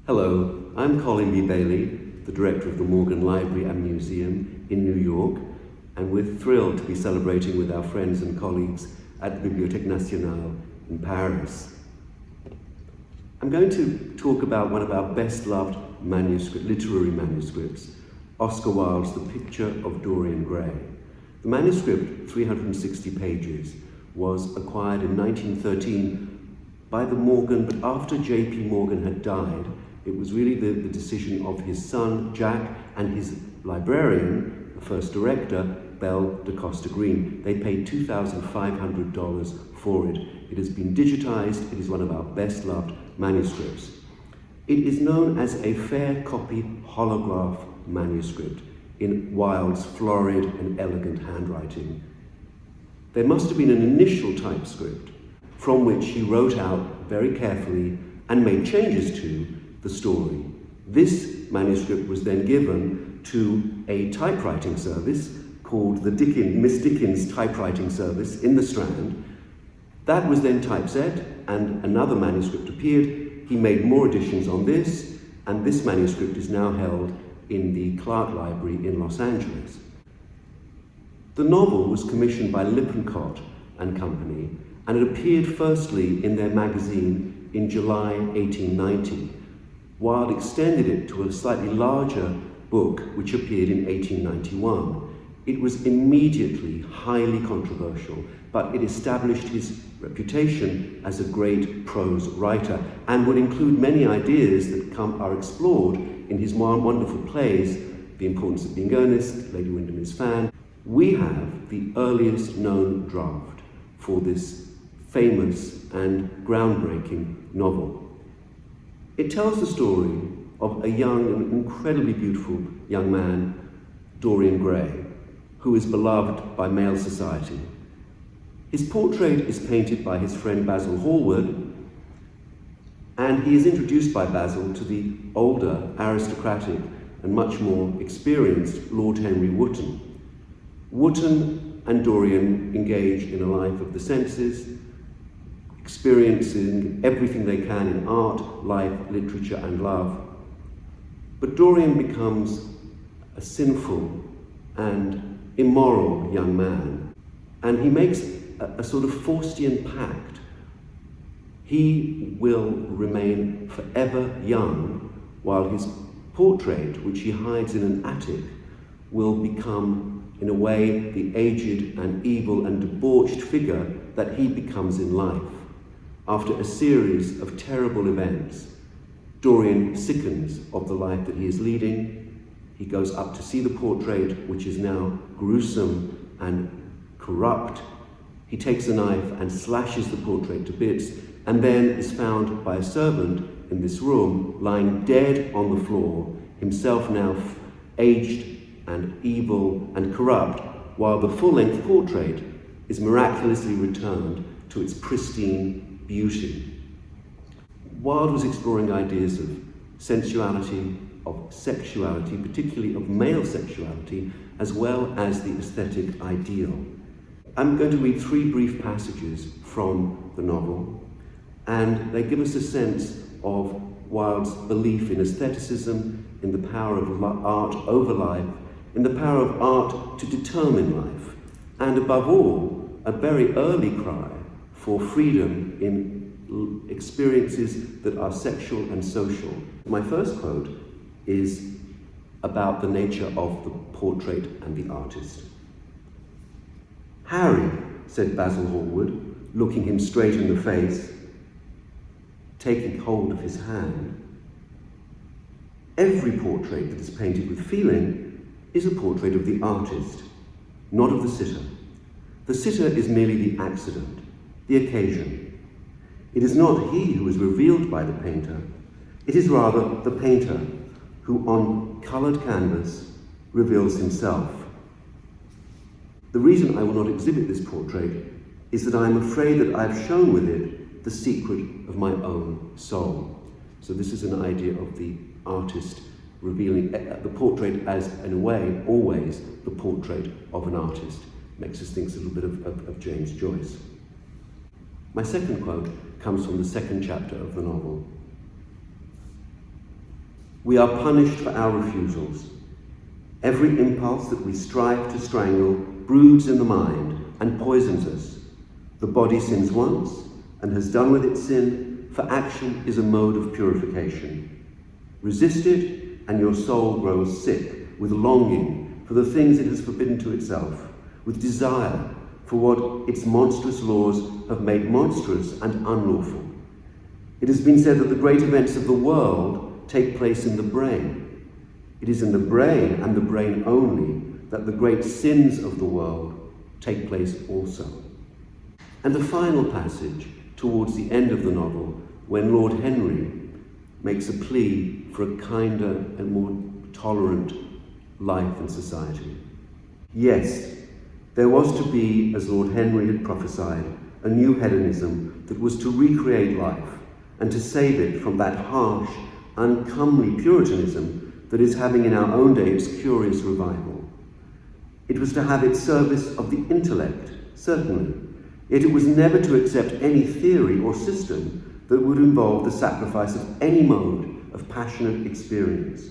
Hello, I'm Colin B. Bailey, the director of the Morgan Library and Museum in New York, and we're thrilled to be celebrating with our friends and colleagues at the Biblioteca Nationale in Paris. I'm going to talk about one of our best-loved literary manuscripts, Oscar Wilde's The Picture of Dorian Gray. The manuscript, 360 pages, was acquired in 1913 by the Morgan, but after J.P. Morgan had died, it was really the decision of his son, Jack, and his librarian, the first director, Belle de Costa Green. They paid $2,500 for it. It has been digitized. It is one of our best-loved manuscripts. It is known as a fair copy holograph manuscript in Wilde's florid and elegant handwriting. There must have been an initial typescript from which he wrote out very carefully and made changes to the story. This manuscript was then given to a typewriting service called the Miss Dickens Typewriting Service in the Strand. That was then typeset, and another manuscript appeared. He made more additions on this, and this manuscript is now held in the Clark Library in Los Angeles. The novel was commissioned by Lippincott and Company, and it appeared firstly in their magazine in July 1890. Wilde extended it to a slightly larger book which appeared in 1891. It was immediately highly controversial, but it established his reputation as a great prose writer and would include many ideas that are explored in his wonderful plays, The Importance of Being Earnest, Lady Windermere's Fan. We have the earliest known draft for this famous and groundbreaking novel. It tells the story of a young and incredibly beautiful young man, Dorian Gray, who is beloved by male society. His portrait is painted by his friend Basil Hallward, and he is introduced by Basil to the older, aristocratic, and much more experienced Lord Henry Wotton. Wotton and Dorian engage in a life of the senses, experiencing everything they can in art, life, literature, and love. But Dorian becomes a sinful and immoral young man, and he makes a sort of Faustian pact. He will remain forever young, while his portrait, which he hides in an attic, will become, in a way, the aged and evil and debauched figure that he becomes in life. After a series of terrible events, Dorian sickens of the life that he is leading. He goes up to see the portrait, which is now gruesome and corrupt. He takes a knife and slashes the portrait to bits, and then is found by a servant in this room, lying dead on the floor, himself now aged and evil and corrupt, while the full-length portrait is miraculously returned to its pristine beauty. Wilde was exploring ideas of sensuality, of sexuality, particularly of male sexuality, as well as the aesthetic ideal. I'm going to read three brief passages from the novel, and they give us a sense of Wilde's belief in aestheticism, in the power of art over life, in the power of art to determine life, and above all, a very early cry for freedom in experiences that are sexual and social. My first quote is about the nature of the portrait and the artist. "Harry," said Basil Hallward, looking him straight in the face, taking hold of his hand, "every portrait that is painted with feeling is a portrait of the artist, not of the sitter. The sitter is merely the accident, the occasion. It is not he who is revealed by the painter. It is rather the painter who, on coloured canvas, reveals himself. The reason I will not exhibit this portrait is that I am afraid that I have shown with it the secret of my own soul." So this is an idea of the artist revealing the portrait as, in a way, always the portrait of an artist. Makes us think a little bit of James Joyce. My second quote comes from the second chapter of the novel. We are punished for our refusals. Every impulse that we strive to strangle broods in the mind and poisons us. The body sins once and has done with its sin, for action is a mode of purification. Resist it, and your soul grows sick with longing for the things it has forbidden to itself, with desire for what its monstrous laws have made monstrous and unlawful. It has been said that the great events of the world take place in the brain. It is in the brain, and the brain only, that the great sins of the world take place also. And the final passage, towards the end of the novel, when Lord Henry makes a plea for a kinder and more tolerant life and society. Yes, there was to be, as Lord Henry had prophesied, a new hedonism that was to recreate life and to save it from that harsh, uncomely Puritanism that is having in our own day its curious revival. It was to have its service of the intellect, certainly, yet it was never to accept any theory or system that would involve the sacrifice of any mode of passionate experience.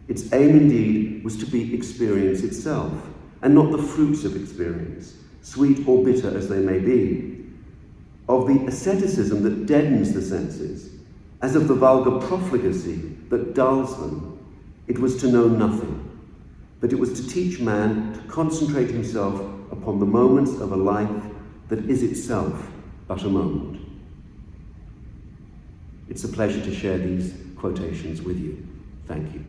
Its aim, indeed, was to be experience itself, and not the fruits of experience, sweet or bitter as they may be, of the asceticism that deadens the senses, as of the vulgar profligacy that dulls them. It was to know nothing, but it was to teach man to concentrate himself upon the moments of a life that is itself but a moment. It's a pleasure to share these quotations with you. Thank you.